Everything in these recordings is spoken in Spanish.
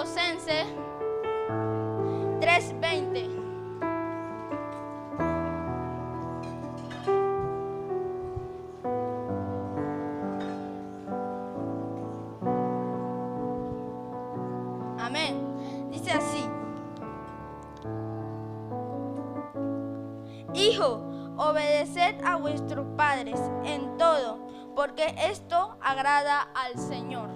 Colosenses 3:20. Amén. Dice así: Hijo, obedeced a vuestros padres en todo, porque esto agrada al Señor.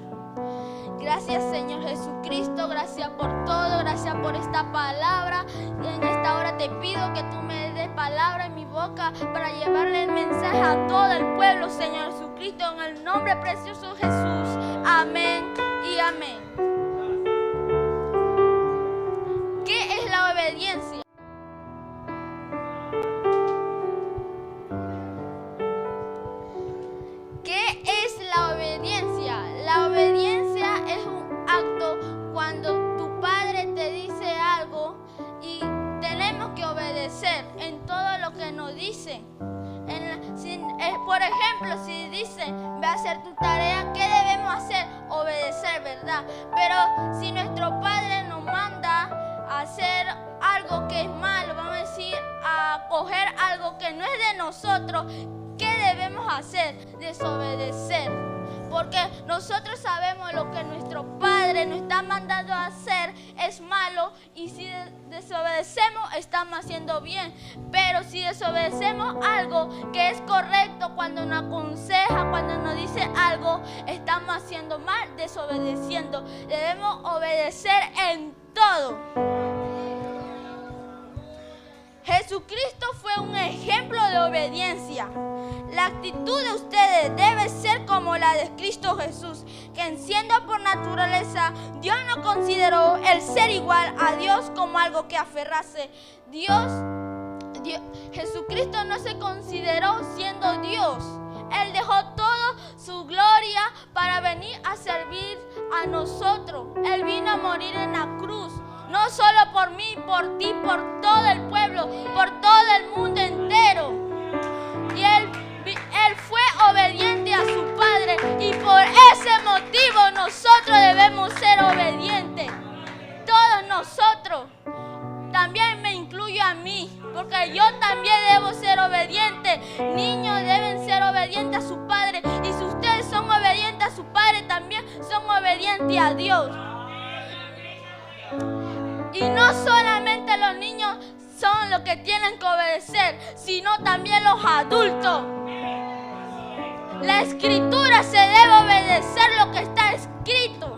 Gracias, Señor Jesucristo, gracias por todo, gracias por esta palabra. Y en esta hora te pido que tú me des palabra en mi boca para llevarle el mensaje a todo el pueblo, Señor Jesucristo, en el nombre precioso de Jesús. Amén y amén. ¿Qué es la obediencia? ¿Qué es la obediencia? La obediencia es un acto cuando tu padre te dice algo y tenemos que obedecer en todo lo que nos dice. Por ejemplo, si dicen, ve a hacer tu tarea, ¿qué debemos hacer? Obedecer, ¿verdad? Pero si nuestro padre nos manda a hacer algo que es malo, vamos a decir, a coger algo que no es de nosotros, ¿qué debemos hacer? Desobedecer. Porque nosotros sabemos lo que nuestro Padre nos está mandando a hacer es malo, y si desobedecemos estamos haciendo bien. Pero si desobedecemos algo que es correcto, cuando nos aconseja, cuando nos dice algo, estamos haciendo mal, desobedeciendo. Debemos obedecer en todo. Jesucristo fue un ejemplo de obediencia. La actitud de ustedes debe ser como la de Cristo Jesús, que siendo por naturaleza, Dios no consideró el ser igual a Dios como algo que aferrarse. Jesucristo no se consideró siendo Dios. Él dejó toda su gloria para venir a servir a nosotros. Él vino a morir en la cruz. No solo por mí, por ti, por todo el pueblo, por todo el mundo entero. Y Él fue obediente a su Padre, y por ese motivo nosotros debemos ser obedientes. Todos nosotros. También me incluyo a mí, porque yo también debo ser obediente. Niños deben ser obedientes a su Padre, y si ustedes son obedientes a su Padre, también son obedientes a Dios. Y no solamente los niños son los que tienen que obedecer, sino también los adultos. La escritura se debe obedecer lo que está escrito.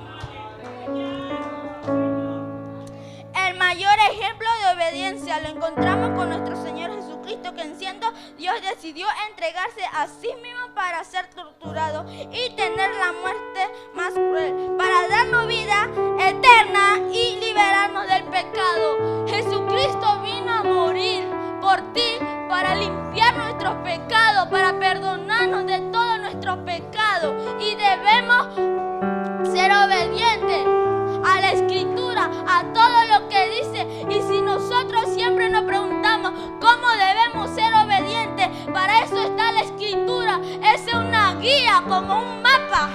El mayor ejemplo de obediencia lo encontramos con nuestro Señor Jesucristo, que siendo Dios decidió entregarse a sí mismo para ser torturado y tener la muerte más cruel, para darnos vida eterna y liberarnos del pecado. Jesucristo vino a morir por ti, para limpiar nuestros pecados, para perdonarnos de todos nuestros pecados, y debemos ser obedientes a la escritura, a todo lo que dice. Y si nosotros siempre nos preguntamos cómo debemos ser obedientes, para eso está la escritura. Es una guía, como un mapa.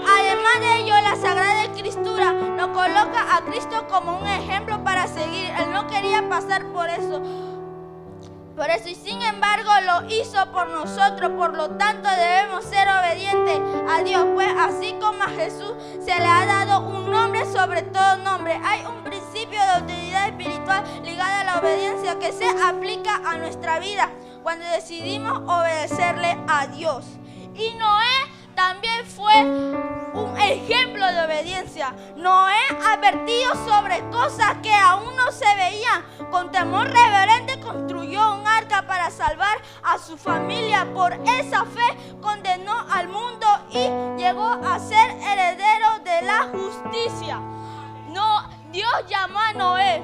Además de ello, la Sagrada Escritura nos coloca a Cristo como un ejemplo para seguir. Él no quería pasar por eso, y sin embargo lo hizo por nosotros. Por lo tanto, debemos ser obedientes a Dios, pues así como a Jesús se le ha dado un nombre sobre todo nombre, hay un principio de autoridad espiritual ligado a la obediencia que se aplica a nuestra vida cuando decidimos obedecerle a Dios. Y Noé también fue un ejemplo de obediencia. Noé, advertido sobre cosas que aún no se veían, con temor reverente construyó un arca para salvar a su familia. Por esa fe condenó al mundo y llegó a ser heredero de la justicia. Dios llamó a Noé.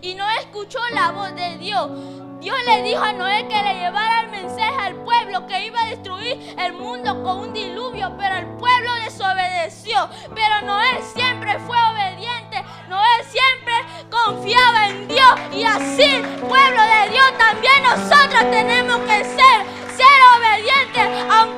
Y Noé escuchó la voz de Dios. Dios le dijo a Noé que le llevara el mensaje al pueblo, que iba a destruir el mundo con un diluvio, pero el pueblo desobedeció. Pero Noé siempre fue obediente. Noé siempre confiaba en Dios, y así, pueblo de Dios, también nosotros tenemos que ser obedientes, aunque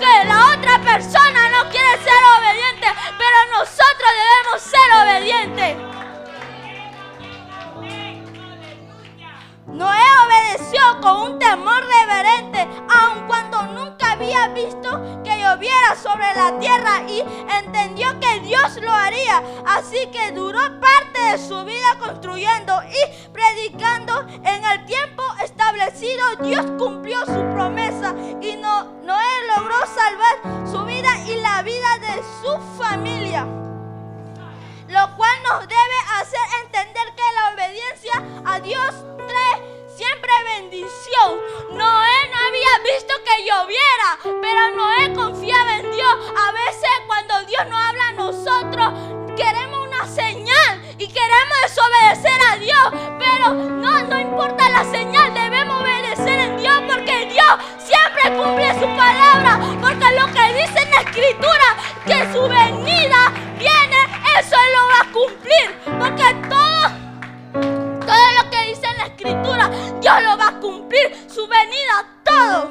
todo con un temor reverente, aun cuando nunca había visto que lloviera sobre la tierra, y entendió que Dios lo haría. Así que duró parte de su vida construyendo y predicando. En el tiempo establecido, Dios cumplió su promesa y Noé logró salvar su vida y la vida de su familia, lo cual nos debe hacer entender que la obediencia a Dios trae siempre bendición. Noé no había visto que lloviera, pero Noé confiaba en Dios. A veces cuando Dios nos habla a nosotros, queremos una señal y queremos desobedecer a Dios, pero no importa la señal, debemos obedecer en Dios, porque Dios siempre cumple su palabra, porque lo que dice en la Escritura, que su venida viene, eso Él lo va a cumplir, porque todo lo que dice en la Escritura, Dios lo va a cumplir, su venida, todo.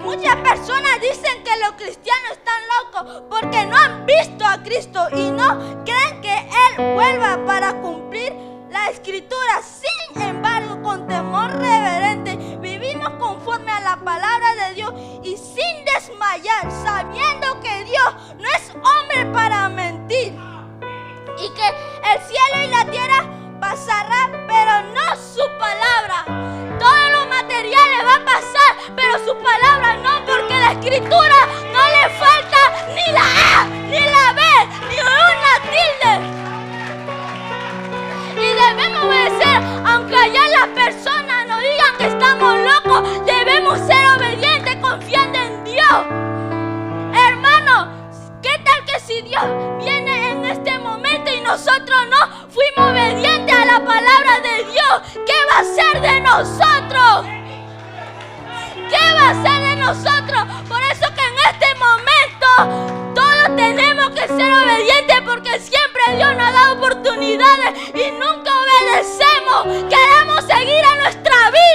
Muchas personas dicen que los cristianos están locos porque no han visto a Cristo y no creen que Él vuelva para cumplir la Escritura. Sin embargo, con temor reverente, vivimos conforme a la palabra de Dios y sin desmayar, sabiendo que Dios no es hombre para mentir, y que el cielo y la tierra pasará, pero no su palabra. Todo lo material le va a pasar, pero su palabra no, porque la Escritura no le falta ni la A, ni la B, ni una tilde. Y debemos obedecer, aunque allá las personas nos digan que estamos locos, debemos ser obedientes confiando en Dios. Hermano, ¿qué tal que si Dios viene en este momento y nosotros no fuimos obedientes a la palabra de Dios? ¿Qué va a ser de nosotros? ¿Qué va a ser de nosotros? Por eso que en este momento todos tenemos que ser obedientes, porque siempre Dios nos ha dado oportunidades y nunca obedecemos. Queremos seguir a nuestra vida.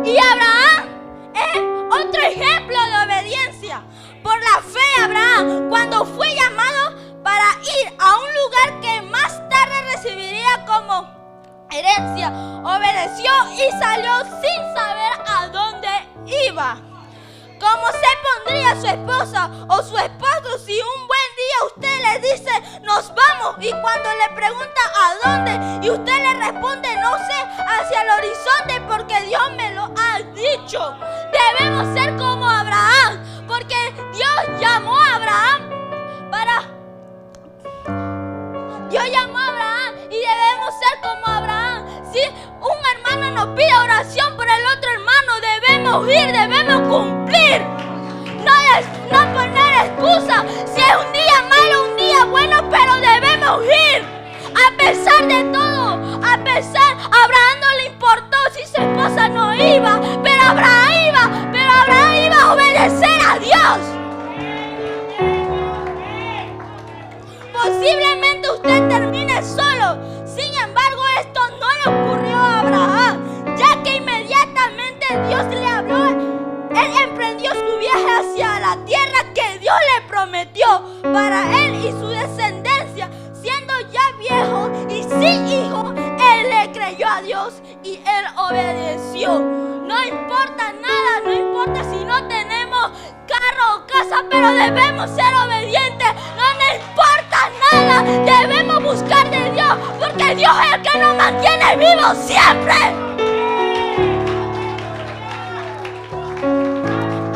Y Abraham es otro ejemplo de obediencia. Por la fe, Abraham, cuando fue llamado para ir a un lugar que más tarde recibiría como herencia, obedeció y salió sin saber a dónde iba. ¿Cómo se pondría su esposa o su esposo si un buen día usted le dice nos vamos, y cuando le pregunta a dónde y usted le responde no sé, hacia el horizonte porque Dios me lo ha dicho? Debemos ser como Abraham, porque Dios llamó a Abraham y debemos ser como Abraham. Si un hermano nos pide oración por el otro hermano, debemos ir, debemos cumplir. No poner excusa. Si es un día malo, un día bueno, pero debemos ir. A pesar de todo, a Abraham no le importó si su esposa no iba, pero Abraham iba a obedecer a Dios. Posiblemente usted termine solo. Sin embargo, esto no le ocurrió a Abraham, ya que inmediatamente Dios le habló. Él emprendió su viaje hacia la tierra que Dios le prometió para él y su descendencia. Siendo ya viejo y sin hijo, él le creyó a Dios y él obedeció. No importa nada, no importa si no tenemos carro o casa, pero debemos ser obedientes. No importa nada, debemos buscar de Dios, porque Dios es el que nos mantiene vivos siempre.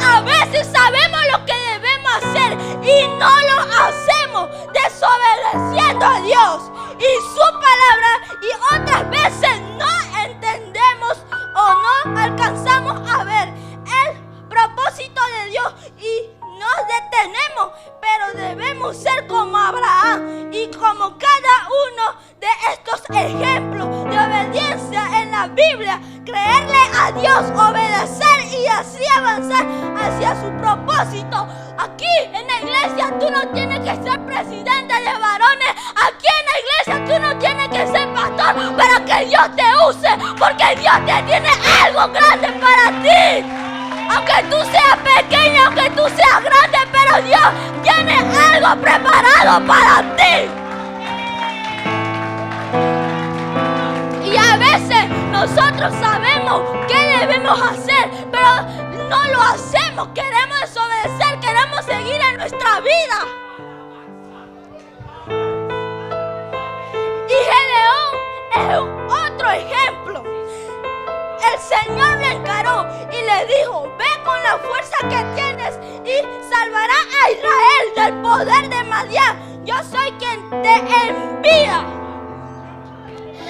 A veces sabemos lo que debemos hacer y no lo hacemos, desobedeciendo a Dios y su palabra, y otras veces no entendemos o no alcanzamos a ver el propósito de Dios y nos detenemos, pero debemos ser como Abraham y como cada uno de estos ejemplos de obediencia en la Biblia, creerle a Dios, obedecer y así avanzar hacia su propósito. Aquí en la iglesia tú no tienes que ser presidente de varones. Aquí en la iglesia tú no tienes que ser pastor para que Dios te use, porque Dios te tiene algo grande para ti. Aunque tú seas pequeño, aunque tú seas grande, pero Dios tiene algo preparado para ti. Y a veces nosotros sabemos qué debemos hacer, pero no lo hacemos. Queremos desobedecer, queremos seguir en nuestra vida. Y Gedeón es otro ejemplo. El Señor le encaró y le dijo: ve con la fuerza que tienes y salvará a Israel del poder de Madián. Yo soy quien te envía.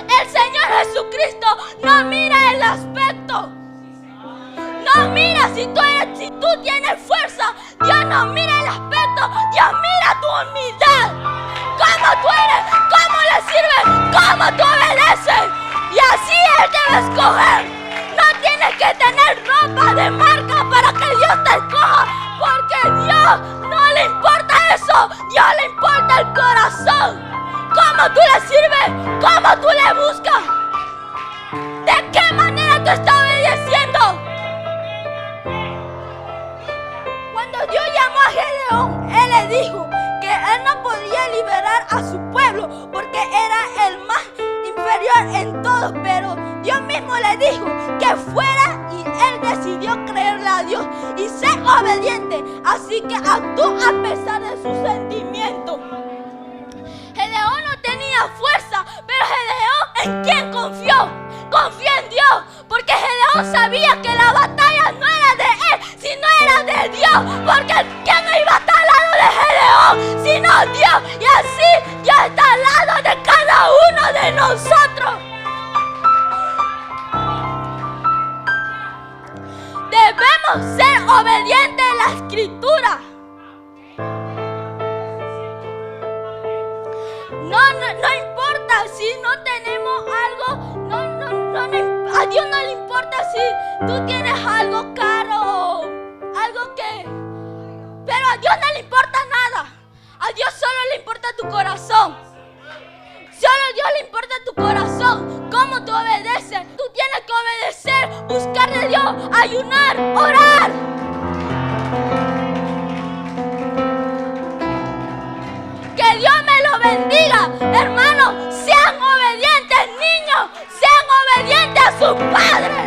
El Señor Jesucristo no mira el aspecto. No mira si tú tienes fuerza. Dios no mira el aspecto. Dios mira tu humildad. Cómo tú eres, cómo le sirves, cómo tú obedeces. Y así Él te va a escoger. No tienes que tener ropa de marca para que Dios te escoja, porque Dios no le importa eso. Dios le importa el corazón. Cómo tú le sirves, cómo tú le buscas, de qué manera tú estás obedeciendo. Cuando Dios llamó a Gedeón, Él le dijo que Él no podía liberar a su pueblo porque era el más inferior en todo, pero Dios mismo le dijo que fuera, y Él decidió creerle a Dios y ser obediente. Así que actuó a pesar de sus sentimientos. Gedeón no tenía fuerza, pero Gedeón, ¿en quién confió? Confió en Dios, porque Gedeón sabía que la batalla no era de él, sino era de Dios, porque ¿quién iba a estar al lado de Gedeón sino Dios? Y así Dios está al lado de cada uno de nosotros. Debemos ser obedientes a la Escritura. No importa si no tenemos algo, a Dios no le importa si tú tienes algo caro, algo que... Pero a Dios no le importa nada. A Dios solo le importa tu corazón. Solo a Dios le importa tu corazón, cómo tú obedeces. Tú tienes que obedecer, buscar de Dios, ayunar, orar. Que Dios me lo bendiga, hermanos. Sean obedientes, niños. Sean obedientes a sus padres.